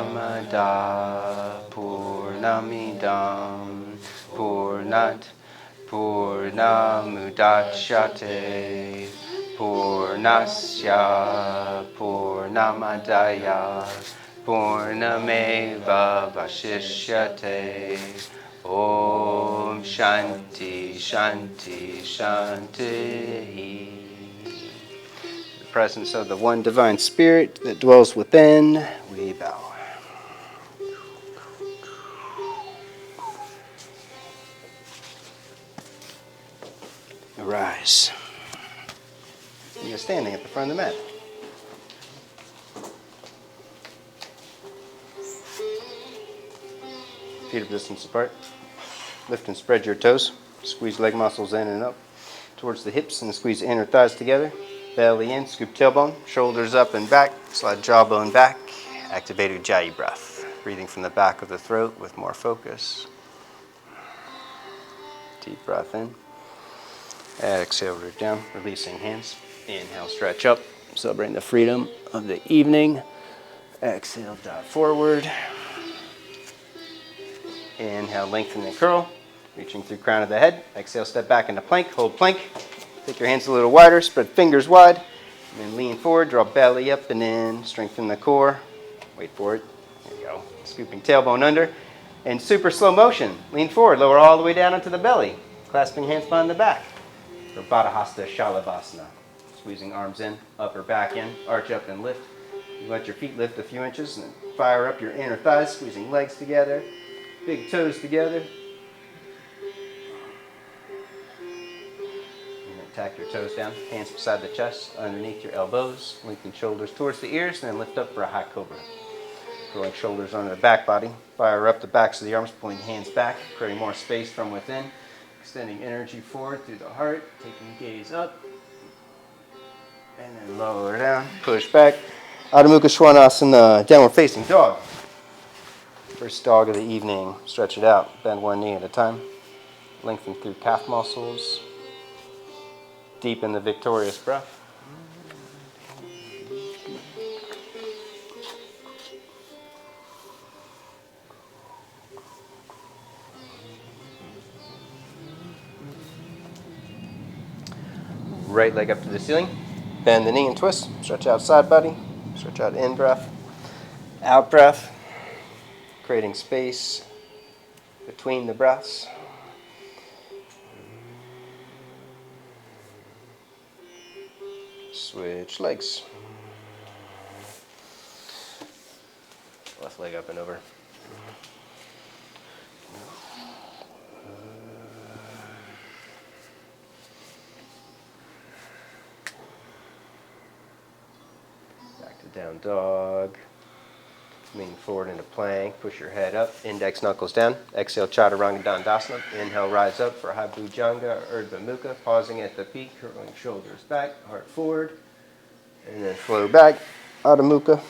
Purnamada Purnamidam Purnat Purnamudachyate Purnasya Purnamadaya Purnameva Vashishyate. Om Shanti Shanti Shanti. The presence of the one divine spirit that dwells within, we bow. Arise. You're standing at the front of the mat. Feet a distance apart. Lift and spread your toes. Squeeze leg muscles in and up towards the hips and squeeze inner thighs together. Belly in, scoop tailbone, shoulders up and back, slide jawbone back. Activate Ujjayi breath. Breathing from the back of the throat with more focus. Deep breath in. Exhale, root down, releasing hands. Inhale, stretch up, celebrating the freedom of the evening. Exhale, dive forward. Inhale, lengthen and curl, reaching through crown of the head. Exhale, step back into plank, hold plank. Take your hands a little wider, spread fingers wide, and then lean forward, draw belly up and in, strengthen the core. Wait for it. There you go. Scooping tailbone under. And super slow motion. Lean forward, lower all the way down into the belly. Clasping hands behind the back. For Baddhahasta Shalabhasana. Squeezing arms in, upper back in, arch up and lift. You let your feet lift a few inches and then fire up your inner thighs, squeezing legs together. Big toes together. And then tack your toes down, hands beside the chest, underneath your elbows. Lengthen shoulders towards the ears, and then lift up for a high cobra. Curling shoulders under the back body. Fire up the backs of the arms, pulling hands back, creating more space from within. Extending energy forward through the heart, taking gaze up. And then lower down, push back. Adho Mukha Svanasana, downward facing dog. First dog of the evening. Stretch it out. Bend one knee at a time. Lengthen through calf muscles. Deepen the victorious breath. Right leg up to the ceiling. Bend the knee and twist. Stretch out side body. Stretch out in breath. Out breath. Creating space between the breaths. Switch legs. Left leg up and over. Back to down dog. Lean forward into plank, push your head up, index knuckles down. Exhale, Chaturanga Dandasana. Inhale, rise up for High Bhujanga or Urdhva Mukha. Pausing at the peak, curling shoulders back, heart forward. And then flow back, Adho Mukha.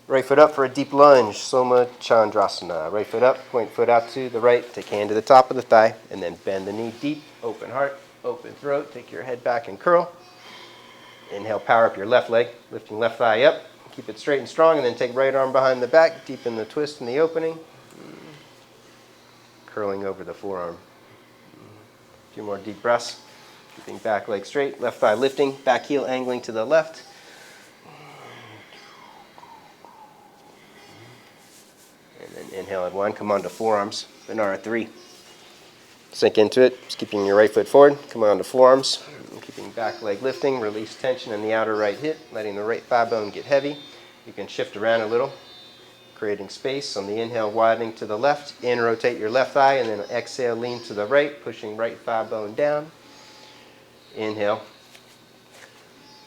Right foot up for a deep lunge, Soma Chandrasana. Right foot up, point foot out to the right, take hand to the top of the thigh, and then bend the knee deep, open heart, open throat. Take your head back and curl. Inhale, power up your left leg, lifting left thigh up. Keep it straight and strong, and then take right arm behind the back, deepen the twist in the opening. Curling over the forearm. A few more deep breaths. Keeping back leg straight, left thigh lifting, back heel angling to the left. And then inhale at one, come on to forearms, Vinara 3. Sink into it, just keeping your right foot forward, come on to forearms. Keeping back leg lifting, release tension in the outer right hip, letting the right thigh bone get heavy. You can shift around a little, creating space. On the inhale, widening to the left. In, rotate your left thigh, and then exhale, lean to the right, pushing right thigh bone down. Inhale,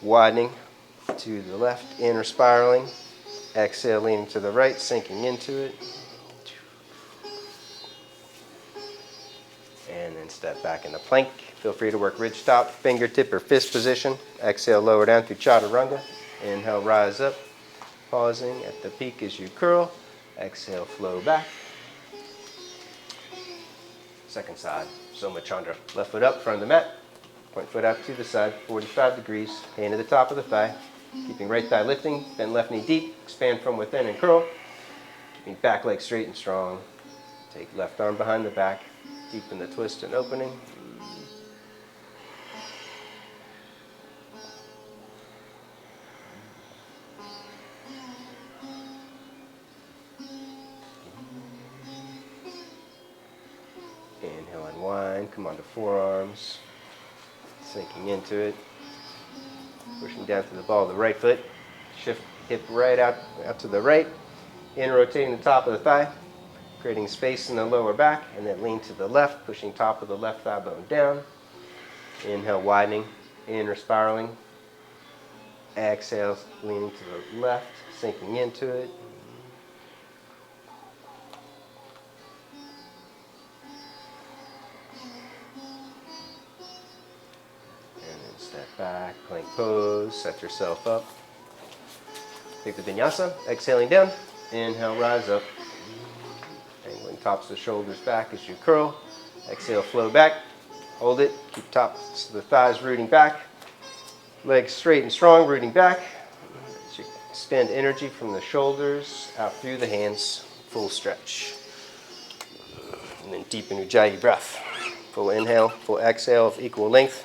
widening to the left, inner spiraling. Exhale, leaning to the right, sinking into it. And then step back into plank. Feel free to work ridge top, fingertip or fist position. Exhale, lower down through Chaturanga. Inhale, rise up. Pausing at the peak as you curl. Exhale, flow back. Second side, Soma Chandra. Left foot up, front of the mat. Point foot out to the side, 45 degrees. Hand to the top of the thigh. Keeping right thigh lifting, bend left knee deep, expand from within and curl. Keeping back leg straight and strong. Take left arm behind the back, deepen the twist and opening. Inhale, unwind, come onto forearms, sinking into it. Pushing down through the ball of the right foot. Shift hip right out to the right. In rotating the top of the thigh. Creating space in the lower back. And then lean to the left, pushing top of the left thigh bone down. Inhale, widening. Inner spiraling. Exhale, leaning to the left, sinking into it. Step back, plank pose, set yourself up. Take the vinyasa, exhaling down. Inhale, rise up. Angling tops of the shoulders back as you curl. Exhale, flow back. Hold it. Keep tops of the thighs rooting back. Legs straight and strong, rooting back. As you extend energy from the shoulders out through the hands. Full stretch. And then deepen Ujjayi breath. Full inhale, full exhale of equal length,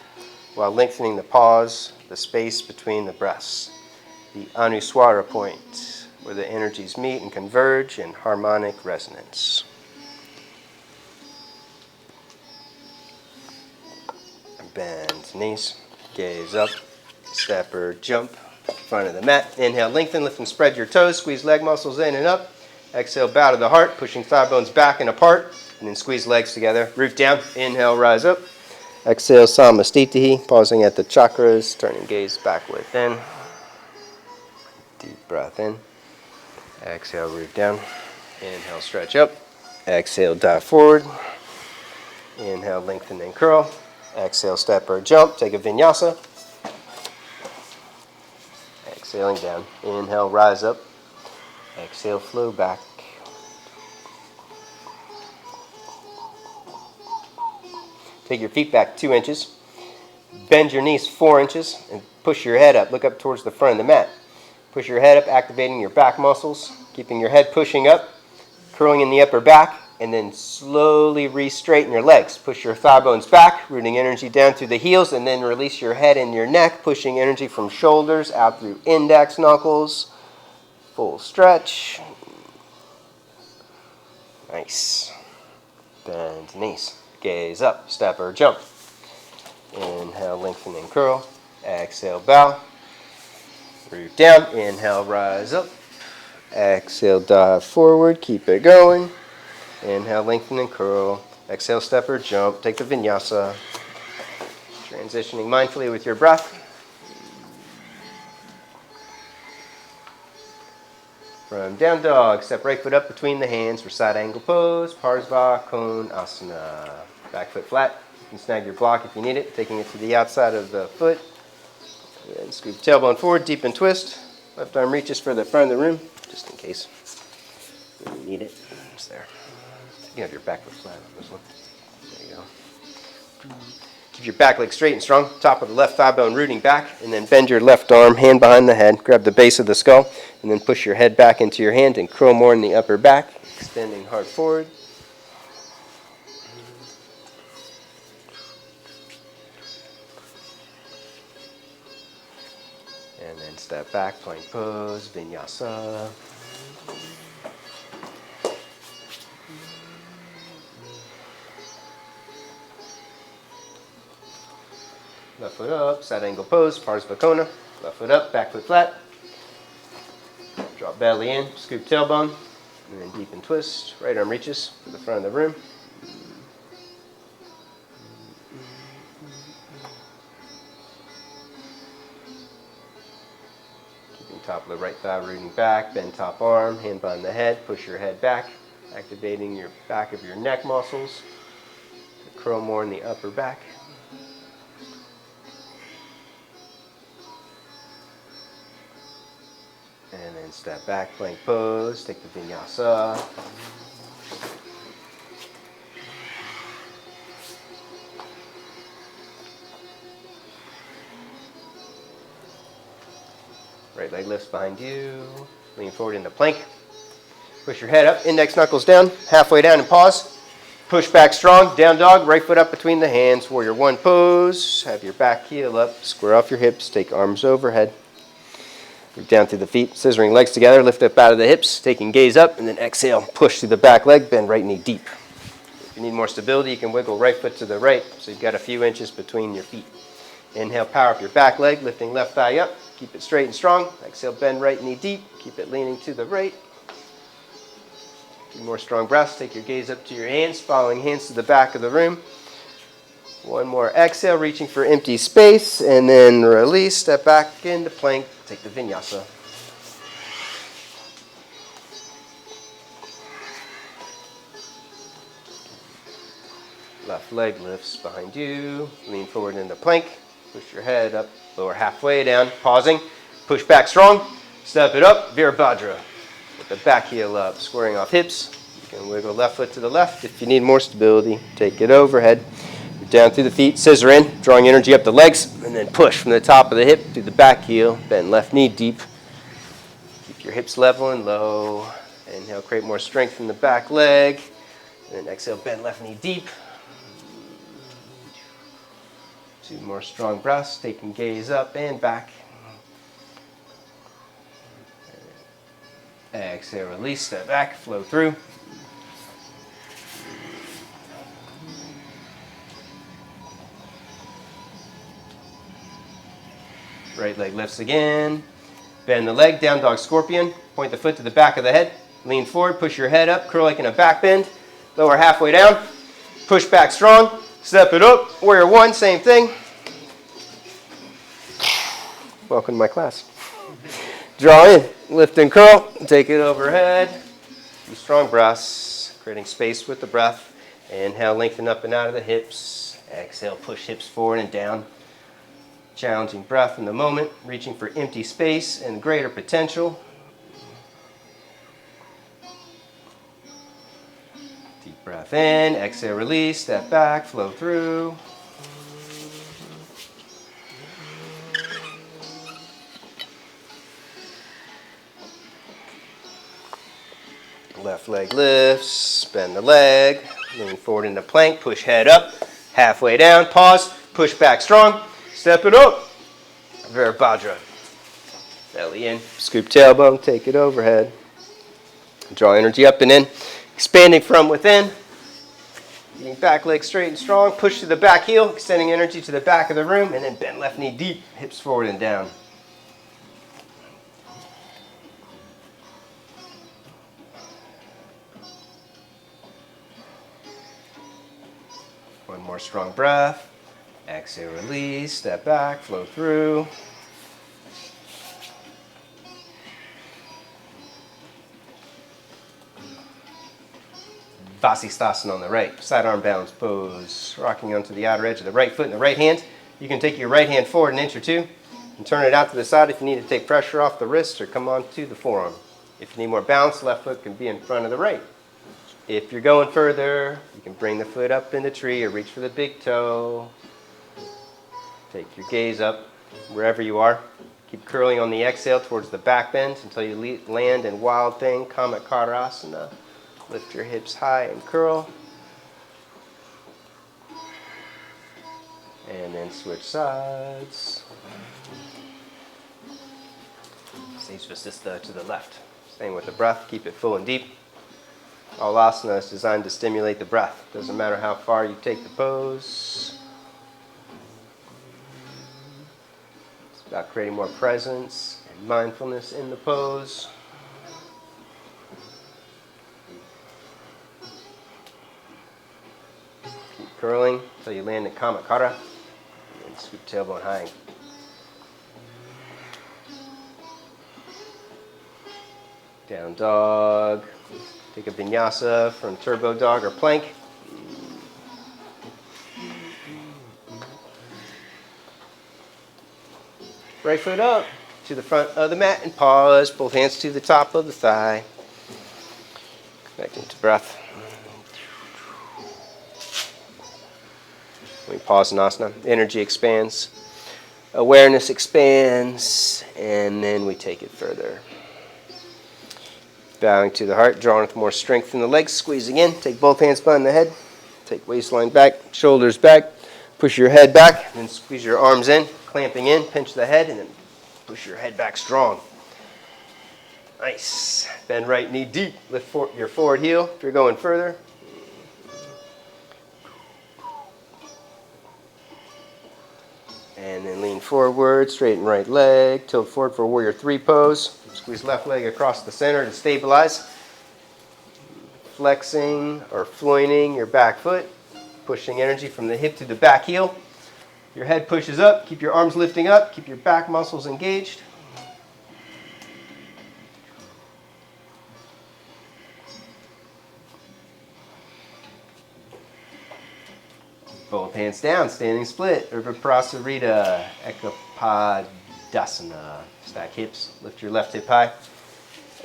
while lengthening the pause, the space between the breaths. The Anuswara point, where the energies meet and converge in harmonic resonance. Bend knees, gaze up, step or jump, front of the mat. Inhale, lengthen, lift and spread your toes, squeeze leg muscles in and up. Exhale, bow to the heart, pushing thigh bones back and apart, and then squeeze legs together. Root down, inhale, rise up. Exhale, Samastitihi, pausing at the chakras, turning gaze back within. Deep breath in. Exhale, root down. Inhale, stretch up. Exhale, dive forward. Inhale, lengthen and curl. Exhale, step or jump. Take a vinyasa. Exhaling down. Inhale, rise up. Exhale, flow back. Take your feet back 2 inches. Bend your knees 4 inches and push your head up. Look up towards the front of the mat. Push your head up, activating your back muscles, keeping your head pushing up, curling in the upper back, and then slowly re-straighten your legs. Push your thigh bones back, rooting energy down through the heels, and then release your head and your neck, pushing energy from shoulders out through index knuckles. Full stretch. Nice. Bend knees. Gaze up, step or jump. Inhale, lengthen and curl. Exhale, bow. Root down. Inhale, rise up. Exhale, dive forward. Keep it going. Inhale, lengthen and curl. Exhale, step or jump. Take the vinyasa. Transitioning mindfully with your breath. From down dog, step right foot up between the hands for side angle pose, Parsva Konasana. Back foot flat. You can snag your block if you need it, taking it to the outside of the foot. And scoop tailbone forward, deep and twist. Left arm reaches for the front of the room, just in case you need it. It's there. You can have your back foot flat on this one. There you go. Keep your back leg straight and strong. Top of the left thigh bone rooting back, and then bend your left arm, hand behind the head. Grab the base of the skull, and then push your head back into your hand and curl more in the upper back, extending heart forward. And then step back, plank pose, vinyasa. Left foot up, side angle pose, Parsva. Left foot up, back foot flat. Drop belly in, scoop tailbone, and then deep and twist. Right arm reaches for the front of the room. Keeping top of the right thigh rooting back, bend top arm, hand behind the head, push your head back, activating your back of your neck muscles to curl more in the upper back. And then step back, plank pose, take the vinyasa. Right leg lifts behind you. Lean forward into plank. Push your head up, index knuckles down, halfway down and pause. Push back strong, down dog, right foot up between the hands. Warrior one pose. Have your back heel up, square off your hips, take arms overhead. Move down through the feet, scissoring legs together, lift up out of the hips, taking gaze up, and then exhale, push through the back leg, bend right knee deep. If you need more stability, you can wiggle right foot to the right, so you've got a few inches between your feet. Inhale, power up your back leg, lifting left thigh up, keep it straight and strong. Exhale, bend right knee deep, keep it leaning to the right. A few more strong breaths, take your gaze up to your hands, following hands to the back of the room. One more exhale, reaching for empty space, and then release, step back into plank, take the Vinyasa. Left leg lifts behind you, lean forward into plank, push your head up, lower halfway down, pausing, push back strong, step it up, Virabhadra. With the back heel up, squaring off hips, you can wiggle left foot to the left. If you need more stability, take it overhead. Down through the feet, scissor in, drawing energy up the legs, and then push from the top of the hip through the back heel, bend left knee deep. Keep your hips level and low. Inhale, create more strength in the back leg. And then exhale, bend left knee deep. Two more strong breaths, taking gaze up and back. Exhale, release, step back, flow through. Right leg lifts again. Bend the leg, down dog scorpion. Point the foot to the back of the head. Lean forward, push your head up, curl like in a back bend. Lower halfway down. Push back strong. Step it up. Warrior one, same thing. Welcome to my class. Draw in, lift and curl. Take it overhead. Two strong breaths, creating space with the breath. Inhale, lengthen up and out of the hips. Exhale, push hips forward and down. Challenging breath in the moment, reaching for empty space and greater potential. Deep breath in, exhale, release, step back, flow through. Left leg lifts, bend the leg, lean forward into plank, push head up, halfway down, pause, push back strong. Step it up. Virabhadra. Belly in. Scoop tailbone. Take it overhead. Draw energy up and in. Expanding from within. Keeping back leg straight and strong. Push to the back heel. Extending energy to the back of the room. And then bend left knee deep. Hips forward and down. One more strong breath. Exhale, release, step back, flow through. Vasisthasana on the right, side arm balance pose. Rocking onto the outer edge of the right foot and the right hand. You can take your right hand forward an inch or two and turn it out to the side if you need to take pressure off the wrist or come onto the forearm. If you need more balance, left foot can be in front of the right. If you're going further, you can bring the foot up in the tree or reach for the big toe. Take your gaze up wherever you are. Keep curling on the exhale towards the back bend until you land in Wild Thing, Kamakharasana. Lift your hips high and curl. And then switch sides. Sage Vasistha to the left. Staying with the breath, keep it full and deep. All asana is designed to stimulate the breath. Doesn't matter how far you take the pose. About creating more presence and mindfulness in the pose. Keep curling until you land in Kamakara. And scoop tailbone high. Down dog. Take a Vinyasa from turbo dog or plank. Right foot up to the front of the mat and pause. Both hands to the top of the thigh. Connecting to breath. When we pause in asana, energy expands. Awareness expands, and then we take it further. Bowing to the heart, drawing with more strength in the legs, squeezing in. Take both hands behind the head. Take waistline back, shoulders back. Push your head back, then squeeze your arms in, clamping in, pinch the head, and then push your head back strong. Nice. Bend right knee deep. Lift your forward heel if you're going further. And then lean forward, straighten right leg, tilt forward for warrior three pose. Squeeze left leg across the center to stabilize. Flexing or floining your back foot, pushing energy from the hip to the back heel. Your head pushes up, keep your arms lifting up, keep your back muscles engaged. Both hands down, standing split. Urdhva Prasarita, Ekapodasana. Stack hips, lift your left hip high.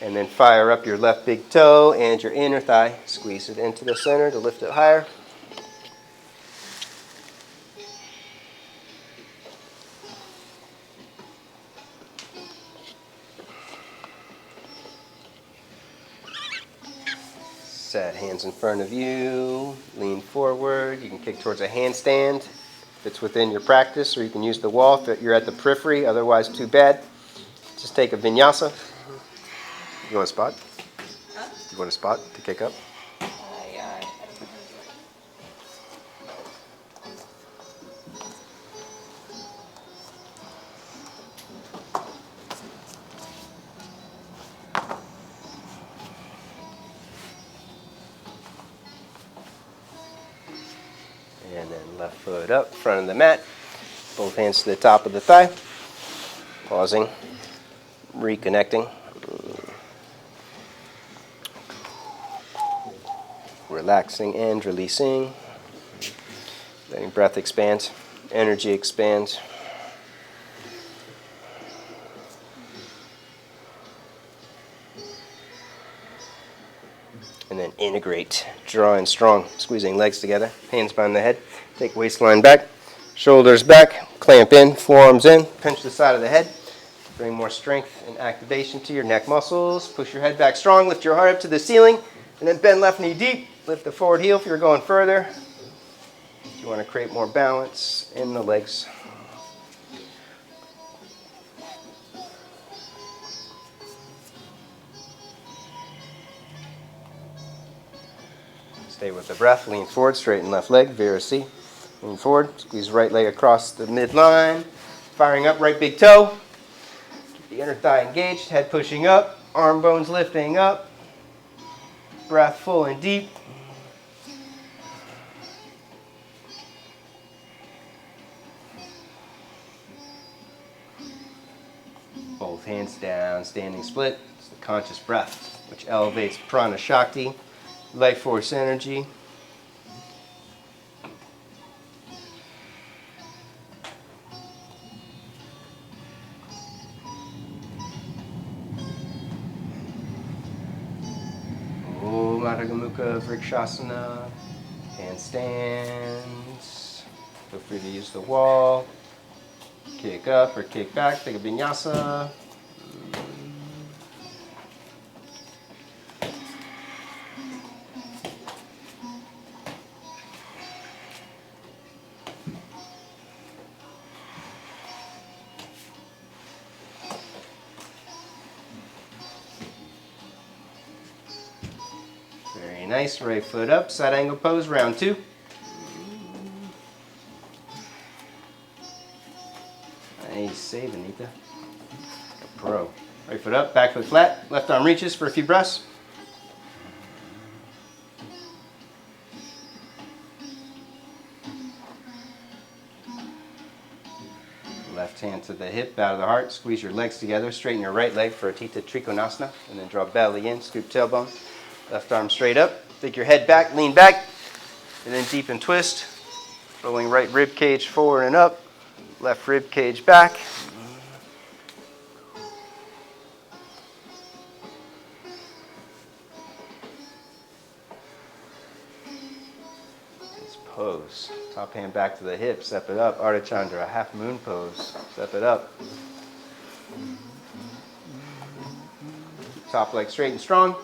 And then fire up your left big toe and your inner thigh. Squeeze it into the center to lift it higher. Set hands in front of you, lean forward. You can kick towards a handstand if it's within your practice, or you can use the wall if you're at the periphery, otherwise too bad. Just take a vinyasa. You want a spot? Huh? You want a spot to kick up? Yeah, I don't know how to do And then left foot up, front of the mat. Both hands to the top of the thigh. Pausing, reconnecting. Relaxing and releasing. Letting breath expand, energy expand. And then integrate, drawing strong, squeezing legs together, hands behind the head. Take waistline back, shoulders back, clamp in, forearms in, pinch the side of the head. Bring more strength and activation to your neck muscles. Push your head back strong, lift your heart up to the ceiling, and then bend left knee deep. Lift the forward heel if you're going further. If you want to create more balance in the legs. Stay with the breath. Lean forward, straighten left leg, Virasi. Lean forward, squeeze right leg across the midline. Firing up, right big toe. Keep the inner thigh engaged, head pushing up, arm bones lifting up. Breath full and deep. Both hands down, standing split. It's the conscious breath, which elevates prana shakti, life force energy. Om Adho Mukha Vrikshasana, handstands. Feel free to use the wall. Kick up or kick back, take a vinyasa. Very nice, right foot up, side angle pose, round two. Nice save, Anita. A pro. Right foot up, back foot flat, left arm reaches for a few breaths. Left hand to the hip, bow to the heart, squeeze your legs together, straighten your right leg for Atita Trikonasana, and then draw belly in, scoop tailbone. Left arm straight up, take your head back, lean back, and then deepen twist. Rolling right rib cage forward and up, left rib cage back. This pose, top hand back to the hip, step it up, Ardha Chandra, half moon pose. Step it up. Top leg straight and strong.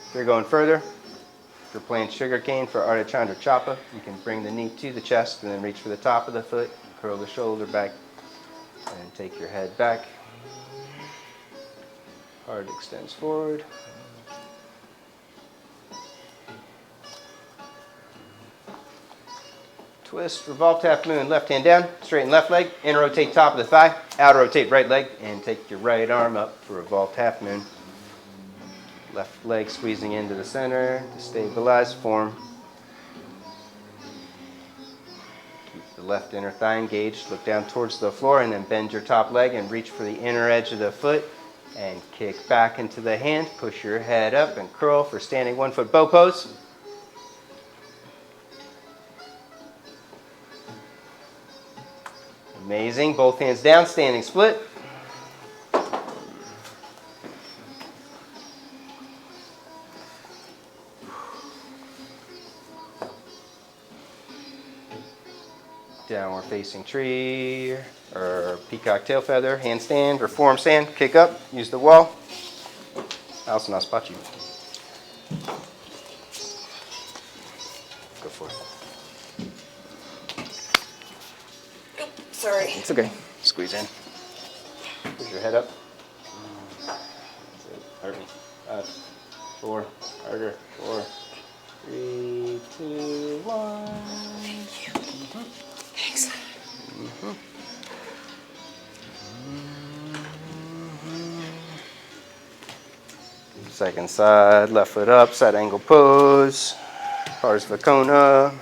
If you're going further, if you're playing sugar cane for Untitled Chapter, you can bring the knee to the chest and then reach for the top of the foot, curl the shoulder back, and take your head back. Heart extends forward. Twist, revolved half moon, left hand down, straighten left leg, in rotate top of the thigh, out rotate right leg, and take your right arm up for revolved half moon. Left leg squeezing into the center to stabilize form. Keep the left inner thigh engaged, look down towards the floor, and then bend your top leg and reach for the inner edge of the foot, and kick back into the hand, push your head up and curl for standing 1 foot bow pose. Amazing. Both hands down, standing split. Downward facing tree or peacock tail feather, handstand or form stand. Kick up, use the wall. Allison, I'll spot you. Go for it. Sorry. It's okay. Squeeze in. Push your head up. Hurt me. 5, 4, harder. 4, 3, 2, 1. Thanks. Second side, left foot up, side angle pose. Bakasana.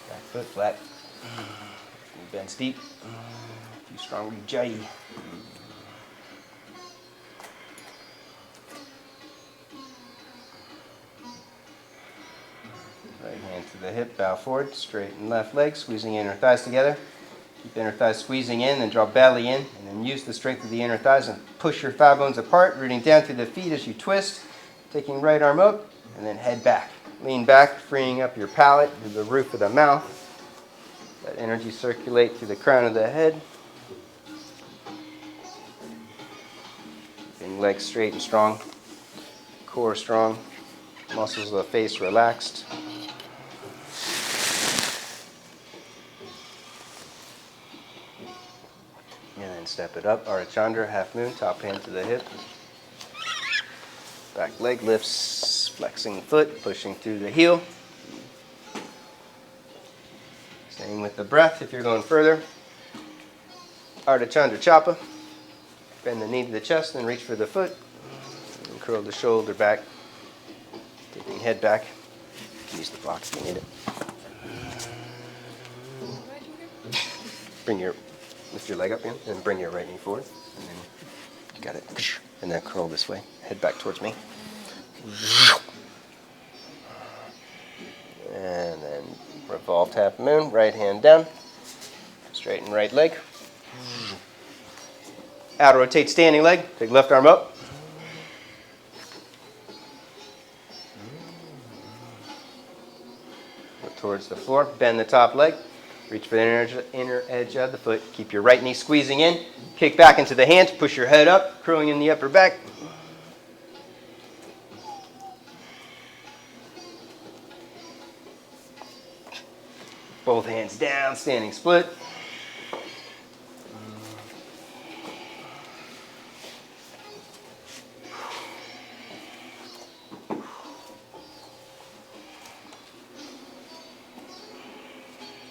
Back foot flat. Bend steep. If you strong ujjayi. Right hand to the hip, bow forward, straighten left leg, squeezing inner thighs together. Keep inner thighs squeezing in, then draw belly in, and then use the strength of the inner thighs and push your thigh bones apart, rooting down through the feet as you twist, taking right arm up, and then head back. Lean back, freeing up your palate to the roof of the mouth. Let energy circulate through the crown of the head. Keeping legs straight and strong, core strong, muscles of the face relaxed. And then step it up, Ardha Chandra, half moon, top hand to the hip. Back leg lifts, flexing foot, pushing through the heel. Staying with the breath if you're going further. Ardha Chandra Chapa. Bend the knee to the chest and reach for the foot. And curl the shoulder back. Taking head back. Use the blocks if you need it. Lift your leg up in and bring your right knee forward. And then you got it. And then curl this way. Head back towards me. And then revolved half moon, right hand down. Straighten right leg. Out rotate standing leg. Take left arm up. Look towards the floor. Bend the top leg. Reach for the inner edge of the foot. Keep your right knee squeezing in. Kick back into the hand. Push your head up, curling in the upper back. Both hands down, standing split.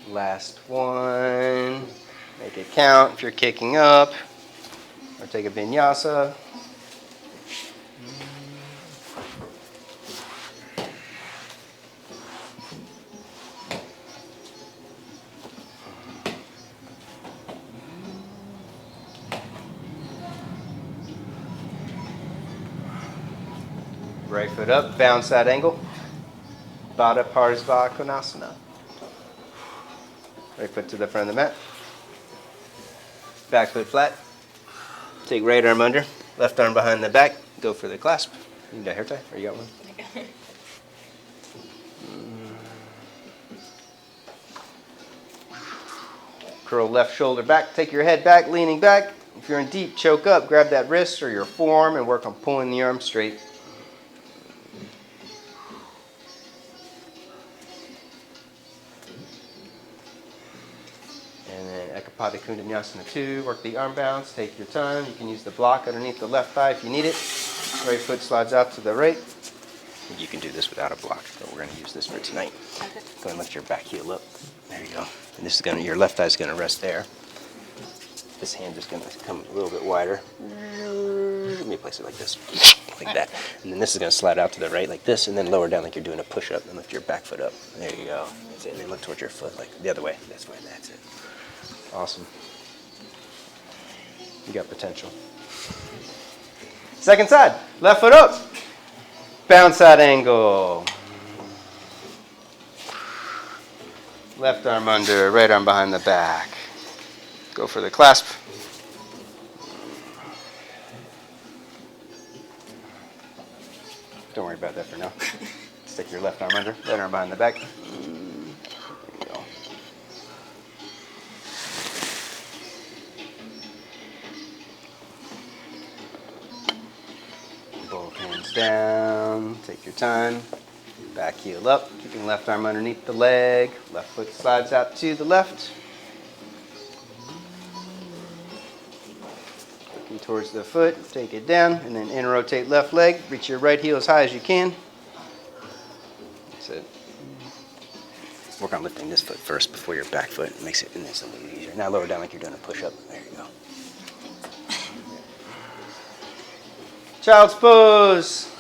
Last one. Make it count if you're kicking up. Or take a vinyasa. Right foot up, bound side angle. Bakasana. Right foot to the front of the mat. Back foot flat. Take right arm under, left arm behind the back. Go for the clasp. You need a hair tie? Or you got one? Curl left shoulder back. Take your head back, leaning back. If you're in deep, choke up. Grab that wrist or your forearm and work on pulling the arm straight. And then Ekapada Kundanyasana 2. Work the arm bounce. Take your time. You can use the block underneath the left thigh if you need it. Right foot slides out to the right. You can do this without a block, but we're going to use this for tonight. Okay. Go and lift your back heel up. There you go. And this is going to, your left thigh is going to rest there. This hand is going to come a little bit wider. Let me place it like this, like that. And then this is going to slide out to the right like this, and then lower down like you're doing a push-up, and lift your back foot up. There you go. That's it. And then look towards your foot, like the other way. That's way. That's it. Awesome. You got potential. Second side. Left foot up. Bounce side angle. Left arm under, right arm behind the back. Go for the clasp. Don't worry about that for now. Stick your left arm under, right arm behind the back. There you go. Both hands down. Take your time. Back heel up, keeping left arm underneath the leg. Left foot slides out to the left. Looking towards the foot, take it down, and then in rotate left leg. Reach your right heel as high as you can. That's it. Work on lifting this foot first before your back foot. It makes it instantly easier. Now lower down like you're doing a push-up. There you go. Child's pose.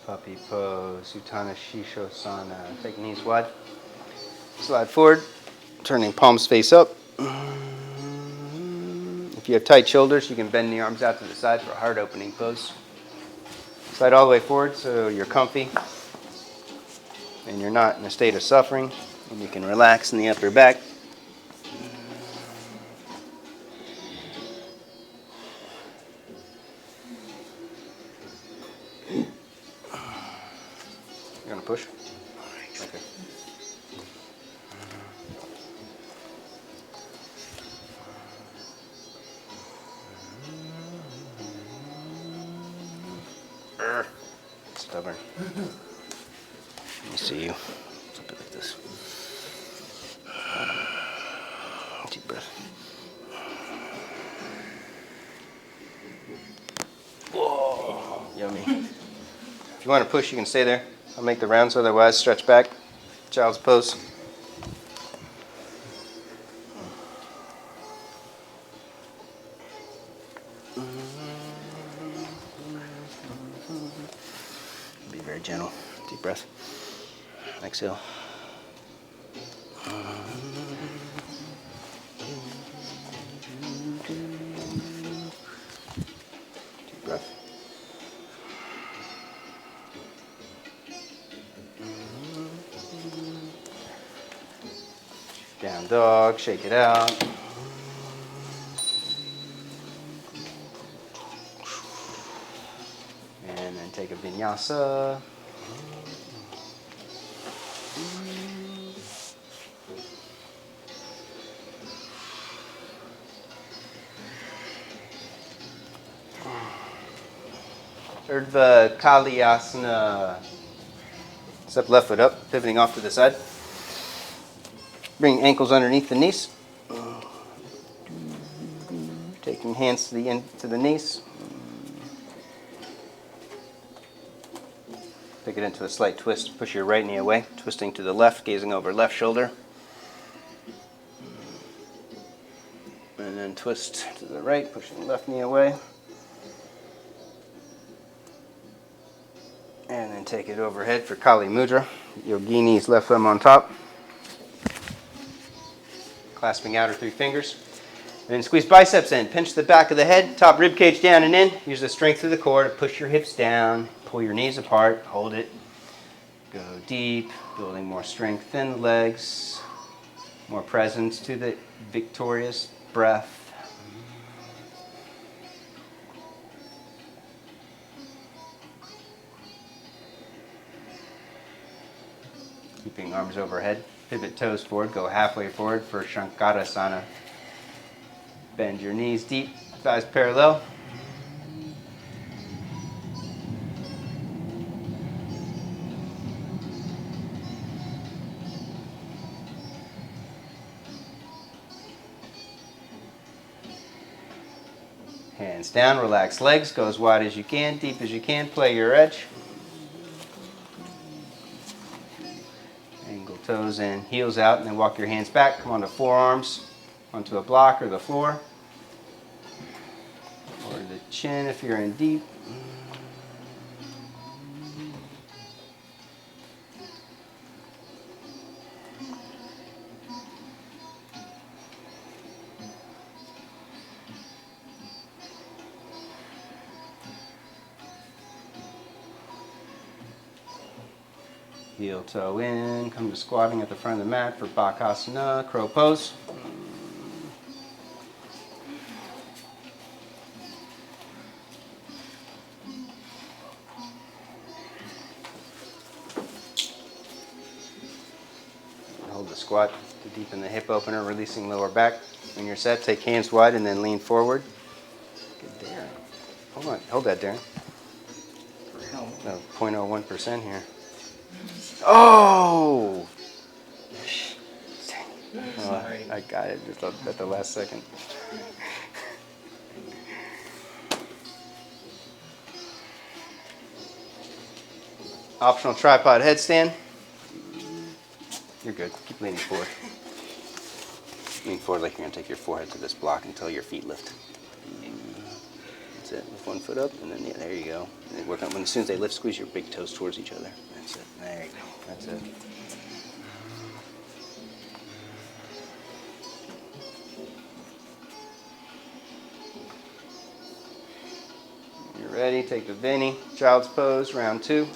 Puppy pose, Uttana Shishosana. Take knees wide. Slide forward, turning palms face up. If you have tight shoulders, you can bend the arms out to the side for a heart opening pose. Slide all the way forward so you're comfy and you're not in a state of suffering. And you can relax in the upper back. You want to push? Okay. Stubborn. Let me see you. Flip it like this. Deep breath. Whoa, yummy. If you want to push, you can stay there. I'll make the rounds, otherwise stretch back. Child's pose. Be very gentle. Deep breath. Exhale. Deep breath. Down dog, shake it out. And then take a vinyasa. Urdhva Kalyasana. Step left foot up, pivoting off to the side. Bring ankles underneath the knees. Taking hands to the knees. Take it into a slight twist. Push your right knee away. Twisting to the left, gazing over left shoulder. And then twist to the right, pushing left knee away. And then take it overhead for Kali Mudra. Yogini's left thumb on top. Clasping outer 3 fingers. And then squeeze biceps in. Pinch the back of the head, top rib cage down and in. Use the strength of the core to push your hips down. Pull your knees apart. Hold it. Go deep. Building more strength in the legs. More presence to the victorious breath. Keeping arms overhead. Pivot toes forward. Go halfway forward for Shankarasana. Bend your knees deep. Thighs parallel. Hands down, relax legs, go as wide as you can, deep as you can, play your edge. Angle toes in, heels out, and then walk your hands back. Come onto forearms, onto a block or the floor. Or the chin if you're in deep. Heel toe in, come to squatting at the front of the mat for Bakasana, crow pose. Hold the squat to deepen the hip opener, releasing lower back. When you're set, take hands wide and then lean forward. Good, Darren. Hold on, hold that, Darren. No, 0.01% here. Oh! Sorry. I got it just at the last second. Optional tripod headstand. You're good. Keep leaning forward. Lean forward like you're going to take your forehead to this block until your feet lift. That's it. Lift one foot up, and then, yeah, there you go. And then work on, as soon as they lift, squeeze your big toes towards each other. That's it. There you go. That's it. You're ready. Take the Vinny. Child's pose, round 2.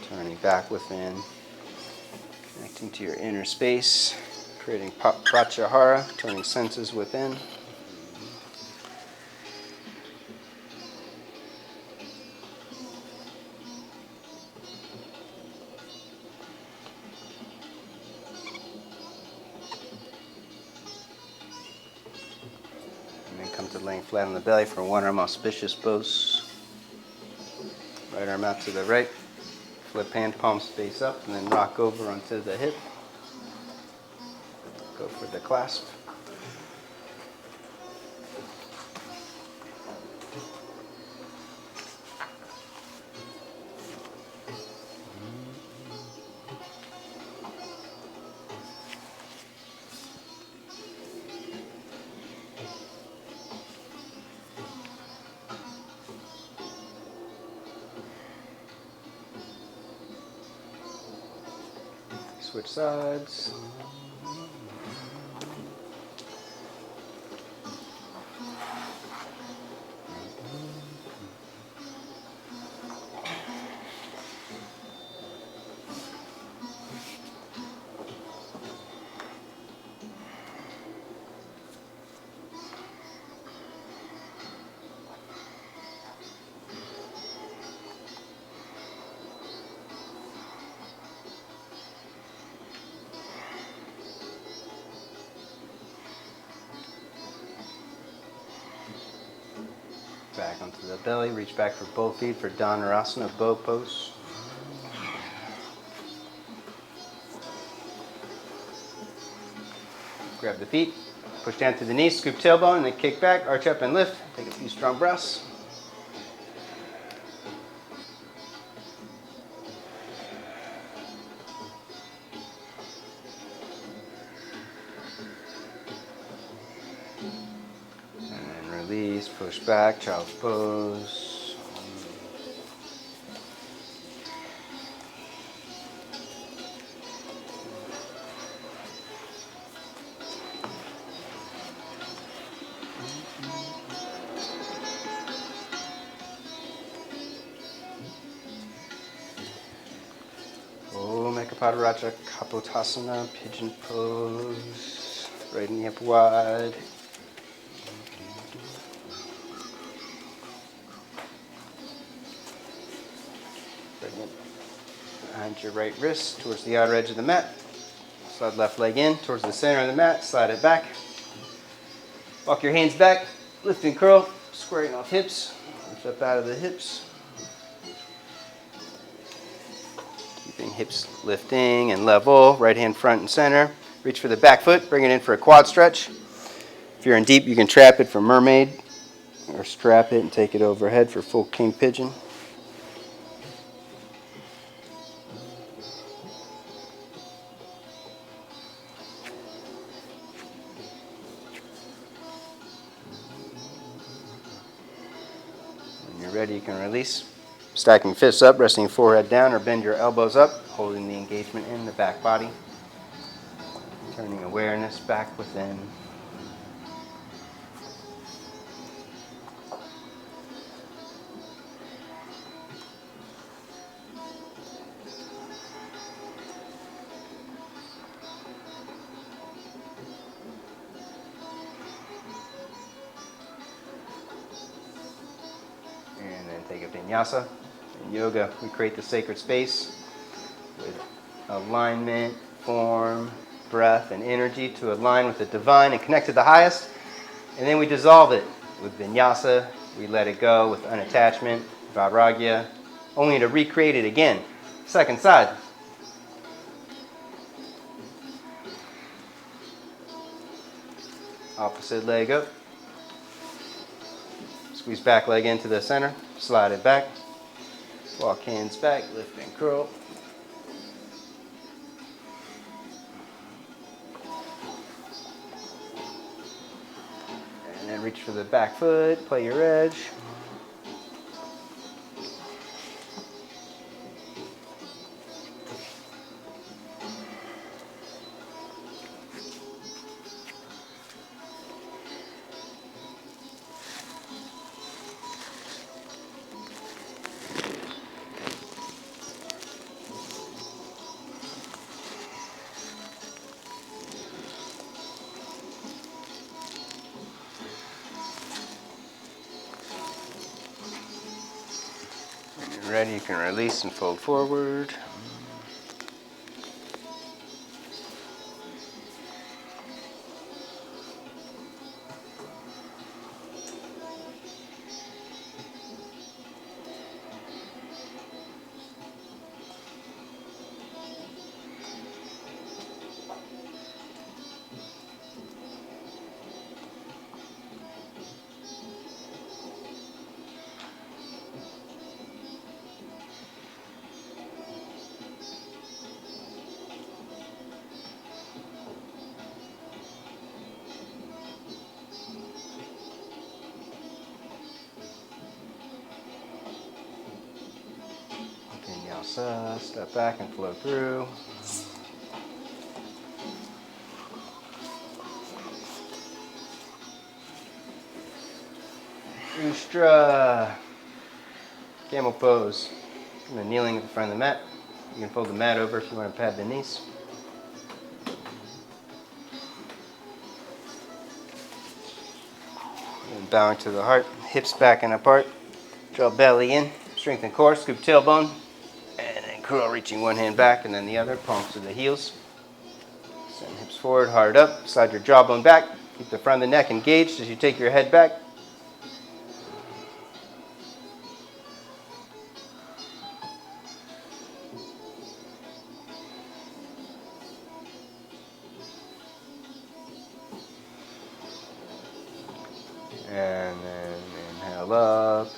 Turning back within, connecting to your inner space, creating pratyahara, turning senses within. And then come to laying flat on the belly for one arm auspicious pose. Right arm out to the right. Flip hand, palms face up, and then rock over onto the hip. Go for the clasp. Switch sides. Back onto the belly, reach back for both feet for Dhanurasana, bow pose. Grab the feet, push down to the knees, scoop tailbone, and then kick back, arch up and lift. Take a few strong breaths. release, push back, child's pose. Padaraja Kapotasana, pigeon pose, right knee up wide. Bring it behind your right wrist towards the outer edge of the mat. Slide left leg in towards the center of the mat, slide it back. Walk your hands back, lift and curl, squaring off hips, lift up out of the hips. Keeping hips lifting and level, right hand front and center. Reach for the back foot, bring it in for a quad stretch. If you're in deep, you can trap it for mermaid or strap it and take it overhead for full king pigeon. When you're ready, you can release. Stacking fists up, resting forehead down, or bend your elbows up, holding the engagement in the back body. Turning awareness back within. And then take a vinyasa. In yoga, we create the sacred space with alignment, form, breath, and energy to align with the divine and connect to the highest. And then we dissolve it with vinyasa. We let it go with unattachment, vairagya, only to recreate it again. Second side. Opposite leg up. Squeeze back leg into the center, slide it back. Walk hands back, lift and curl. And then reach for the back foot, play your edge. Ready, you can release and fold forward. Vinyasa, step back and flow through. Ustra, camel pose. And kneeling at the front of the mat. You can fold the mat over if you want to pad the knees. And bowing to the heart, hips back and apart. Draw belly in, strengthen core, scoop tailbone. And then curl, reaching one hand back and then the other, palms to the heels. Send hips forward, heart up, slide your jawbone back. Keep the front of the neck engaged as you take your head back. And then inhale up,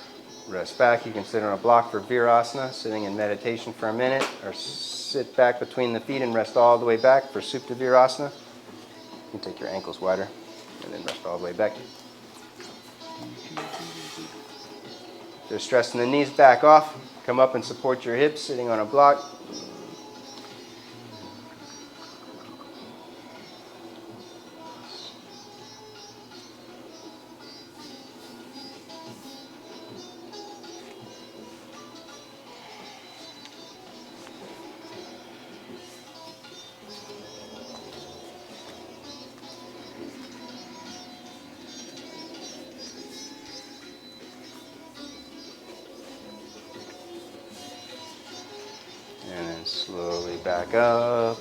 rest back. You can sit on a block for Virasana, sitting in meditation for a minute, or sit back between the feet and rest all the way back for Supta Virasana. You can take your ankles wider and then rest all the way back. If there's stress in the knees, back off. Come up and support your hips, sitting on a block. And then slowly back up.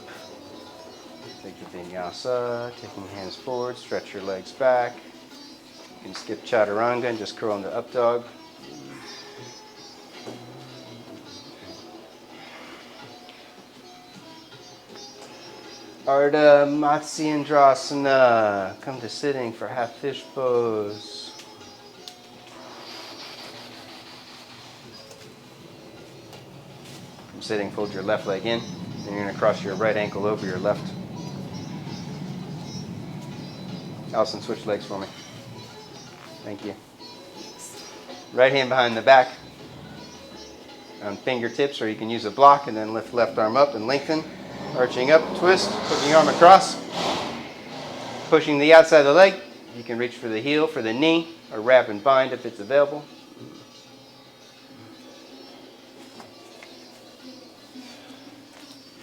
Take the Vinyasa, taking hands forward, stretch your legs back. You can skip Chaturanga and just curl into Up Dog. Ardha Matsyendrasana. Come to sitting for half fish pose. From sitting, fold your left leg in. Then you're going to cross your right ankle over your left. Allison, switch legs for me. Thank you. Right hand behind the back on fingertips, or you can use a block and then lift left arm up and lengthen. Arching up, twist, putting your arm across. Pushing the outside of the leg. You can reach for the heel, for the knee, or wrap and bind if it's available.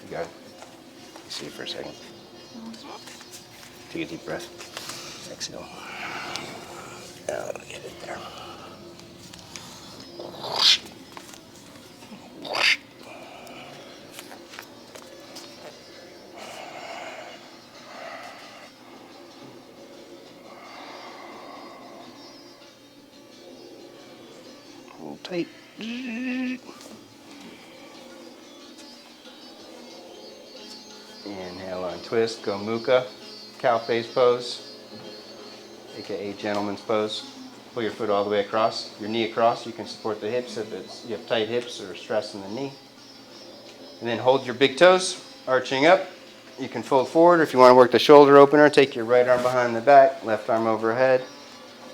You got it. See you for a second. Take a deep breath. Exhale. Now let me get it there. Hold tight. Inhale on twist, Gomukhya, cow face pose, aka gentleman's pose. Pull your foot all the way across, your knee across. You can support the hips if you have tight hips or stress in the knee. And then hold your big toes, arching up. You can fold forward, or if you want to work the shoulder opener, take your right arm behind the back, left arm overhead,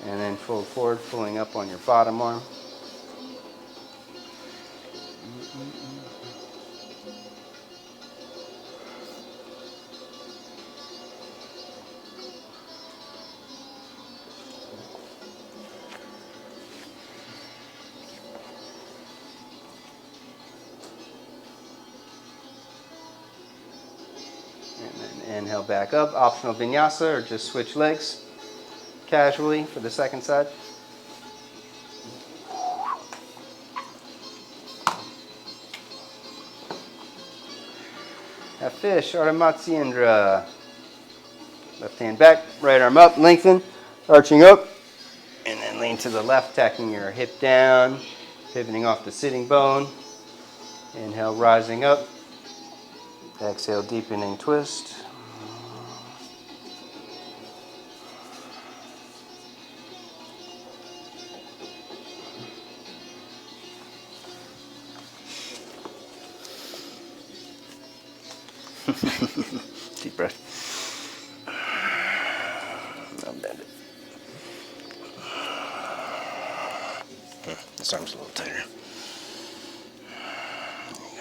and then fold forward, pulling up on your bottom arm. And then inhale back up, optional vinyasa, or just switch legs casually for the second side. Half fish, Ardha Matsyendrasana. Left hand back, right arm up, lengthen, arching up, and then lean to the left, tacking your hip down, pivoting off the sitting bone. Inhale, rising up. Exhale, deepening twist. Deep breath. Now bend it. This arm's a little tighter. There you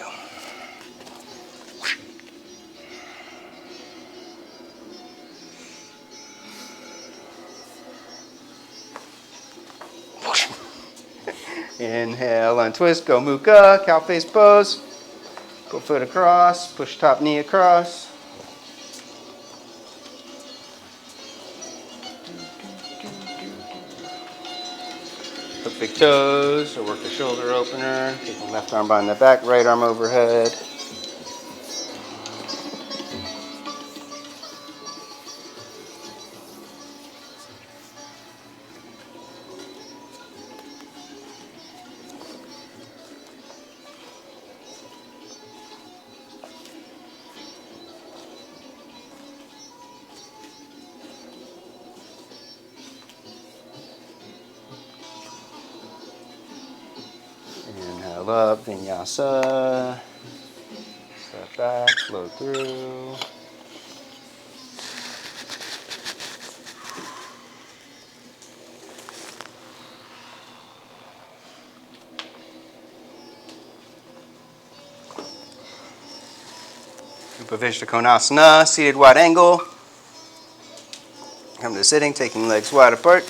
go. Inhale, untwist, Gomukhya, cow face pose. Go foot across, push top knee across. Hook big toes, or work the shoulder opener. Take the left arm behind the back, right arm overhead. Inhale up, vinyasa. Step back, flow through. Upavishta Konasana, seated wide angle. Come to sitting, taking legs wide apart.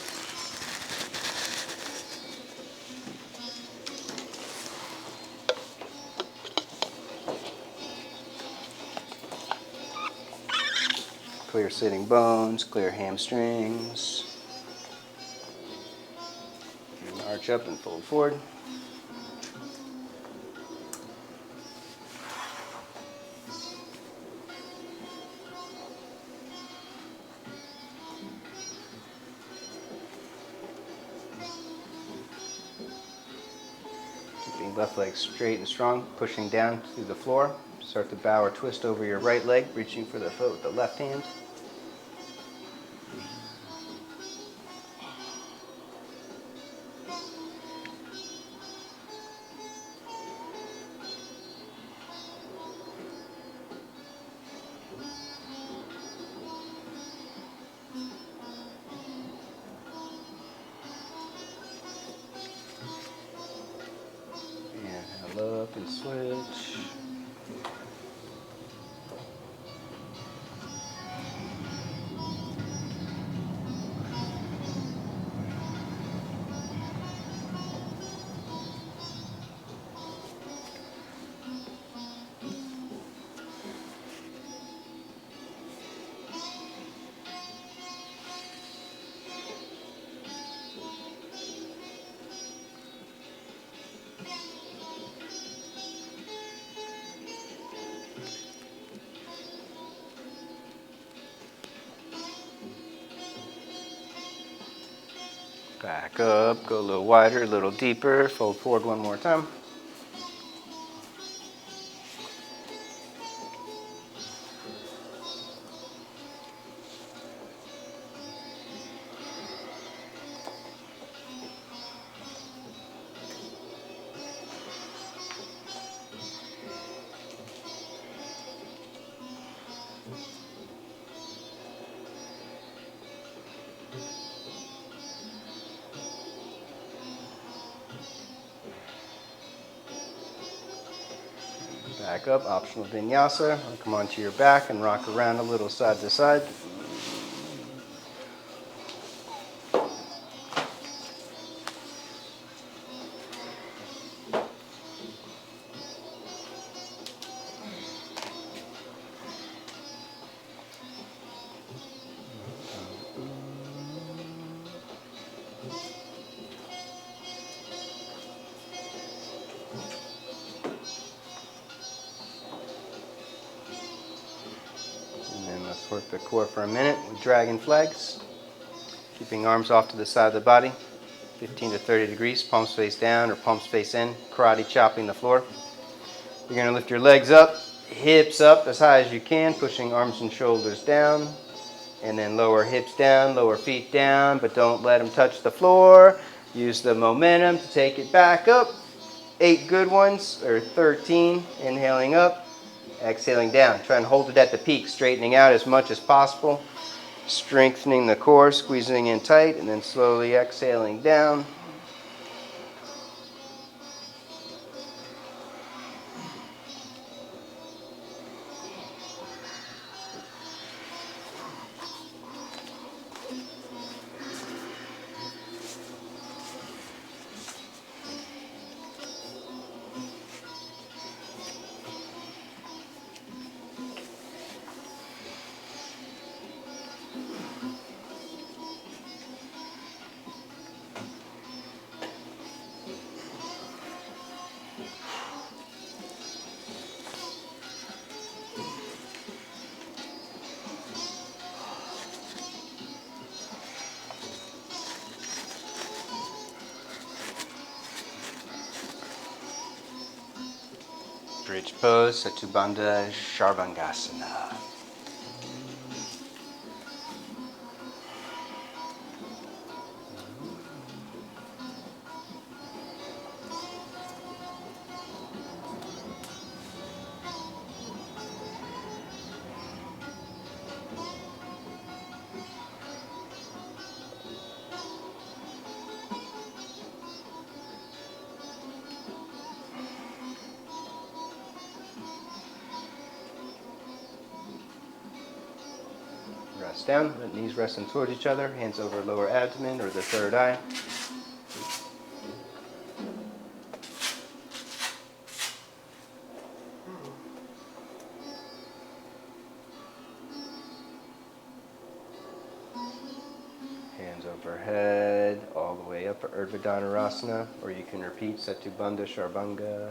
Clear sitting bones, clear hamstrings. And arch up and fold forward. Keeping left leg straight and strong, pushing down through the floor. Start to bow or twist over your right leg, reaching for the foot with the left hand. Inhale up and switch. Back up, go a little wider, a little deeper, fold forward one more time. Back up, optional vinyasa. Come onto your back and rock around a little side to side. Let's work the core for a minute with dragon flags. Keeping arms off to the side of the body, 15 to 30 degrees, palms face down or palms face in, karate chopping the floor. You're going to lift your legs up, hips up as high as you can, pushing arms and shoulders down, and then lower hips down, lower feet down, but don't let them touch the floor. Use the momentum to take it back up. 8 good ones, or 13, inhaling up. Exhaling down. Try and hold it at the peak, straightening out as much as possible. Strengthening the core, squeezing in tight, and then slowly exhaling down. Bridge pose, Satubandha Sharvangasana. down, the knees resting towards each other, hands over lower abdomen or the third eye. Hands overhead, all the way up at Urdhva Dhanurasana, or you can repeat Setu Bandha Sharbhanga.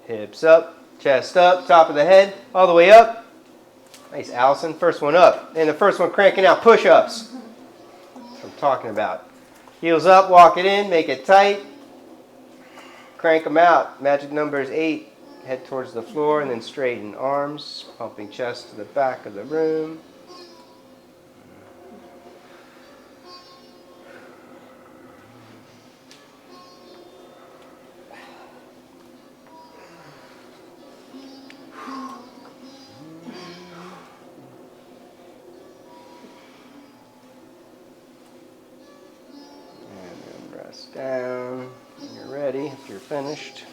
Hips up, chest up, top of the head, all the way up. Nice, Allison. First one up. And the first one cranking out push-ups. That's what I'm talking about. Heels up, walk it in, make it tight. Crank them out. Magic number is 8. Head towards the floor and then straighten arms, pumping chest to the back of the room. Down. When you're ready, if you're finished.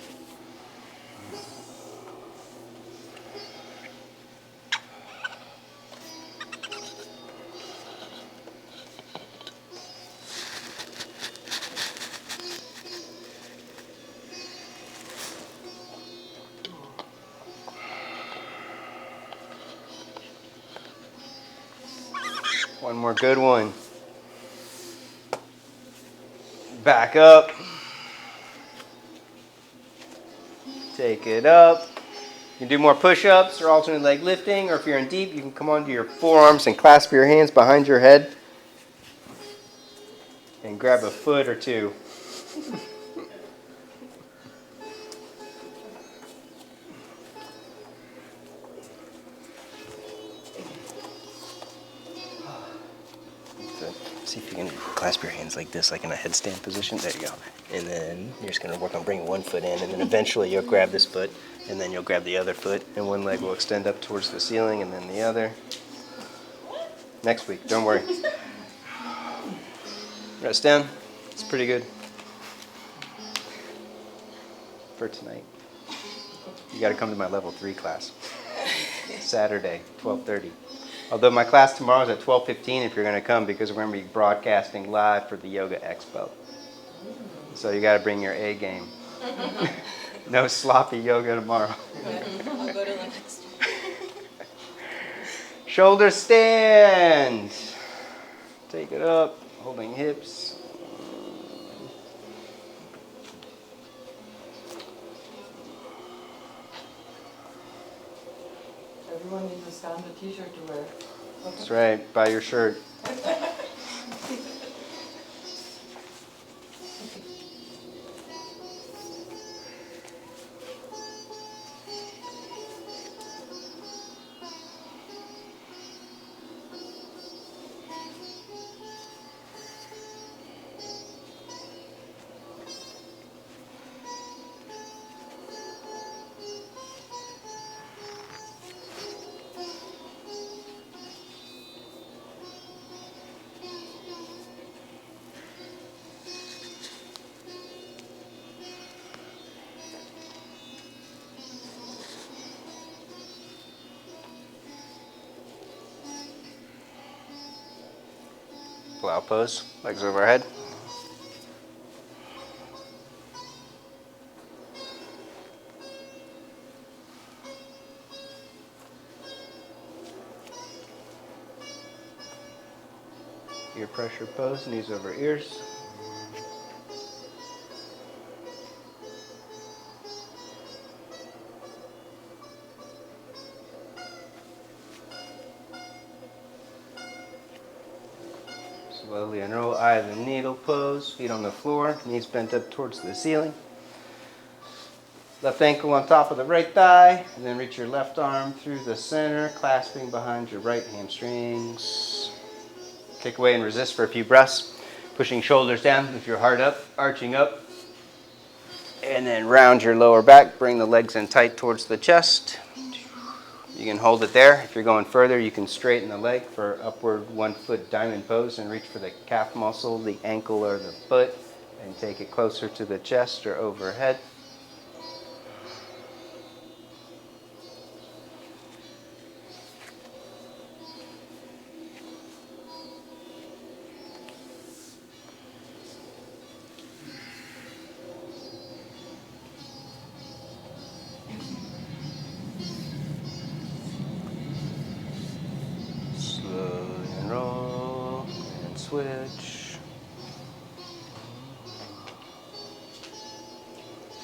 One more good one. Back up. Take it up. You can do more push-ups or alternate leg lifting, or if you're in deep, you can come onto your forearms and clasp your hands behind your head and grab a foot or two. See if you can clasp your hands like this, like in a headstand position. There you go. And then you're just going to work on bringing one foot in, and then eventually you'll grab this foot, and then you'll grab the other foot, and one leg will extend up towards the ceiling, and then the other. Next week, don't worry. Rest down. It's pretty good for tonight. You got to come to my level 3 class. Saturday, 12:30. Although my class tomorrow is at 12:15 if you're going to come, because we're going to be broadcasting live for the Yoga Expo. So you got to bring your A game. No sloppy yoga tomorrow. I'll go to the next one. Shoulder stand. Take it up, holding hips. Everyone needs a Skanda t-shirt to wear. That's right, buy your shirt. Plow pose, legs overhead. Ear pressure pose, knees over ears. Slowly unroll, eye of the needle pose, feet on the floor, knees bent up towards the ceiling. Left ankle on top of the right thigh, and then reach your left arm through the center, clasping behind your right hamstrings. Kick away and resist for a few breaths. Pushing shoulders down, lift your heart up, arching up. And then round your lower back, bring the legs in tight towards the chest. You can hold it there. If you're going further, you can straighten the leg for upward 1 foot diamond pose and reach for the calf muscle, the ankle, or the foot, and take it closer to the chest or overhead. switch.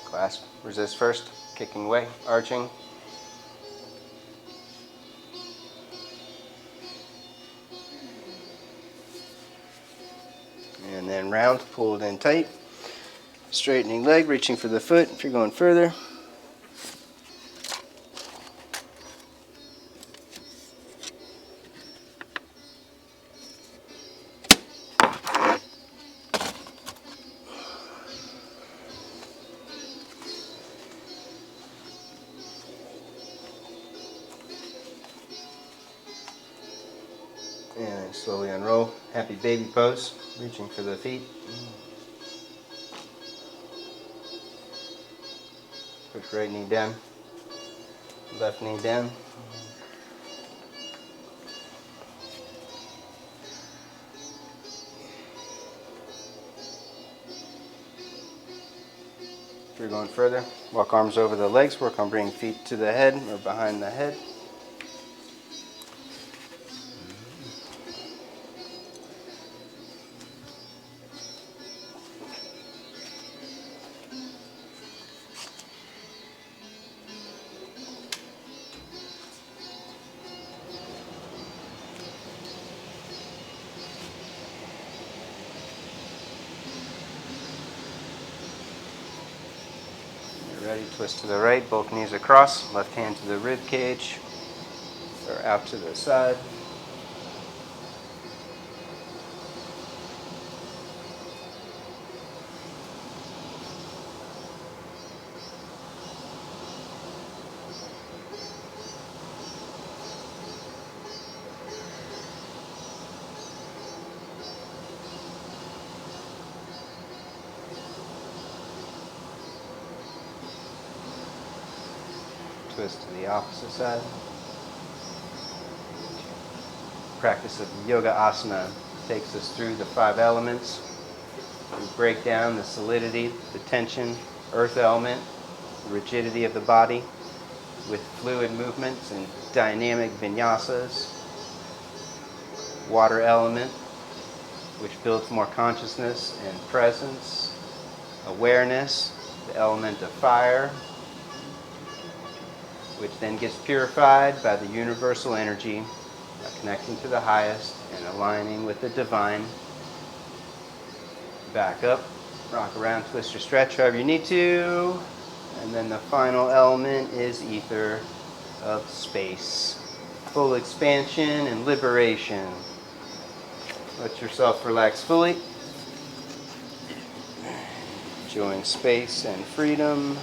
Clasp, resist first, kicking away, arching. And then round, pull it in tight. Straightening leg, reaching for the foot if you're going further. And then slowly unroll. Happy baby pose, reaching for the feet. Push right knee down, left knee down. If you're going further, walk arms over the legs, work on bringing feet to the head or behind the head. Ready, twist to the right, both knees across, left hand to the rib cage, or out to the side. Twist to the opposite side. Practice of yoga asana takes us through the 5 elements. We break down the solidity, the tension, earth element, the rigidity of the body with fluid movements and dynamic vinyasas. Water element, which builds more consciousness and presence. Awareness, the element of fire, which then gets purified by the universal energy, by connecting to the highest and aligning with the divine. Back up, rock around, twist or stretch however you need to. And then the final element is ether of space. Full expansion and liberation. Let yourself relax fully. Enjoying space and freedom.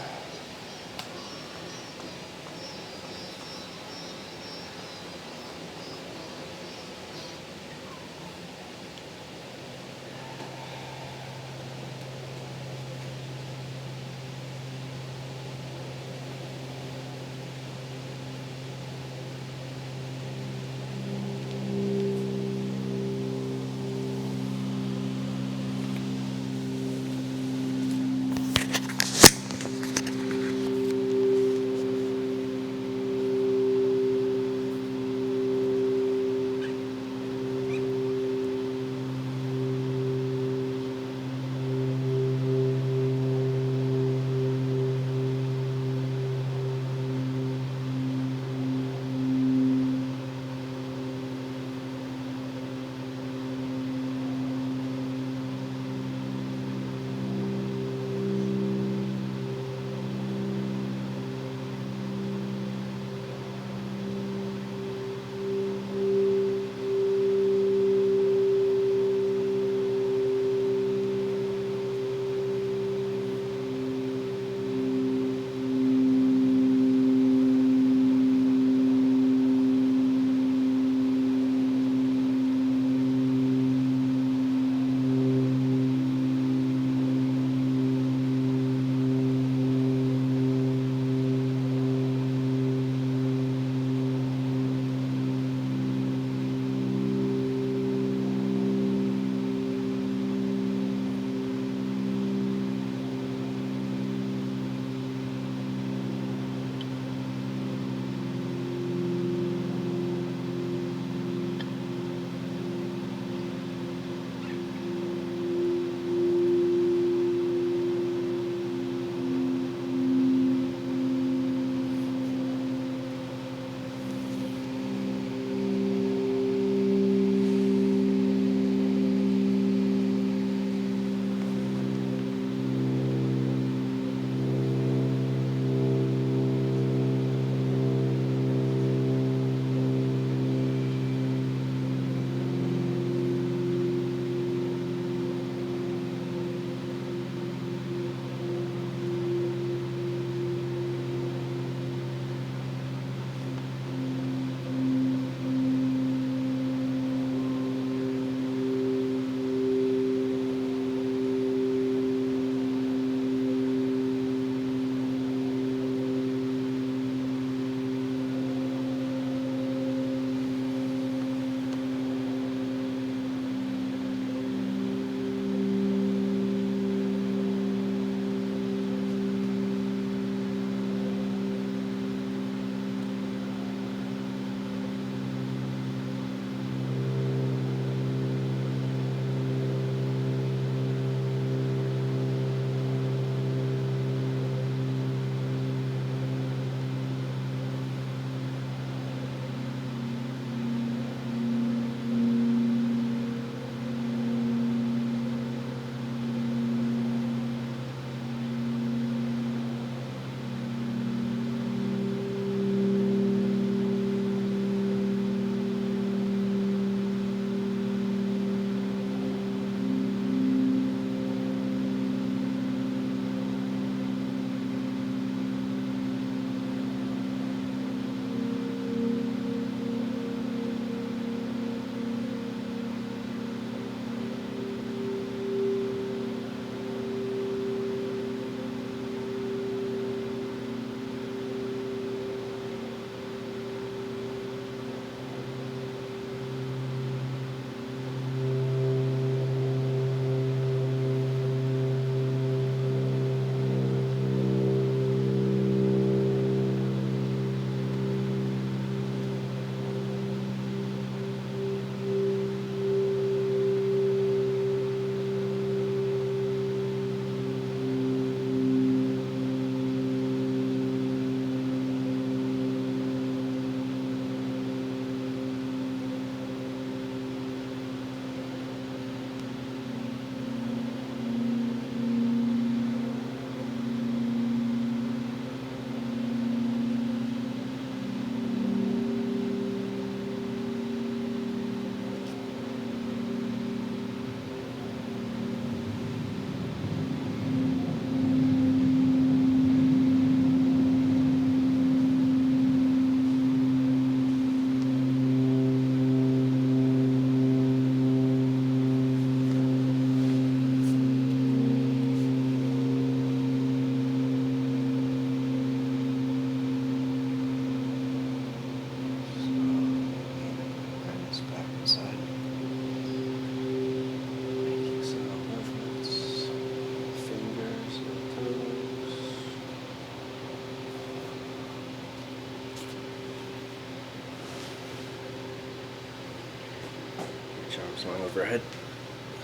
overhead.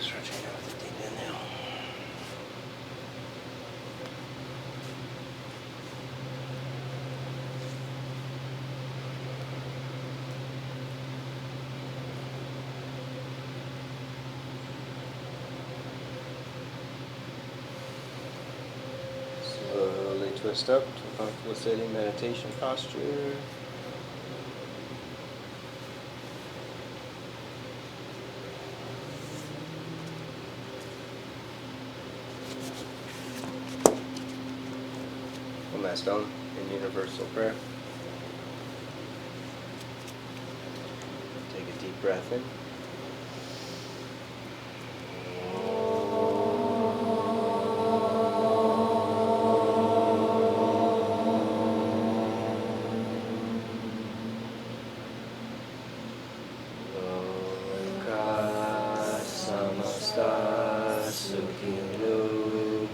Stretching out with a deep inhale. Slowly twist up to a comfortable sitting meditation posture. One last stone in universal prayer. Take a deep breath in.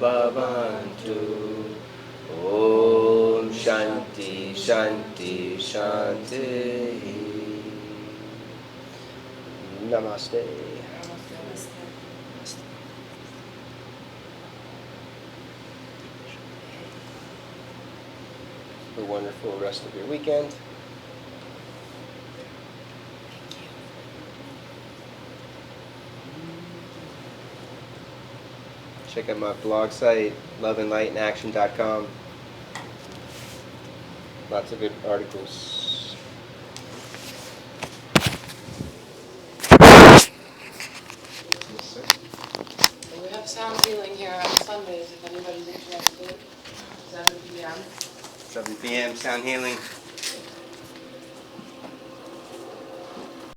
Bhavantu. Om Shanti Shanti Shanti. Namaste. Have a wonderful rest of your weekend. Check out my blog site, loveandlightinaction.com. Lots of good articles. Yes, sir. And we have sound healing here on Sundays if anybody's interested. 7 p.m. 7 p.m. sound healing.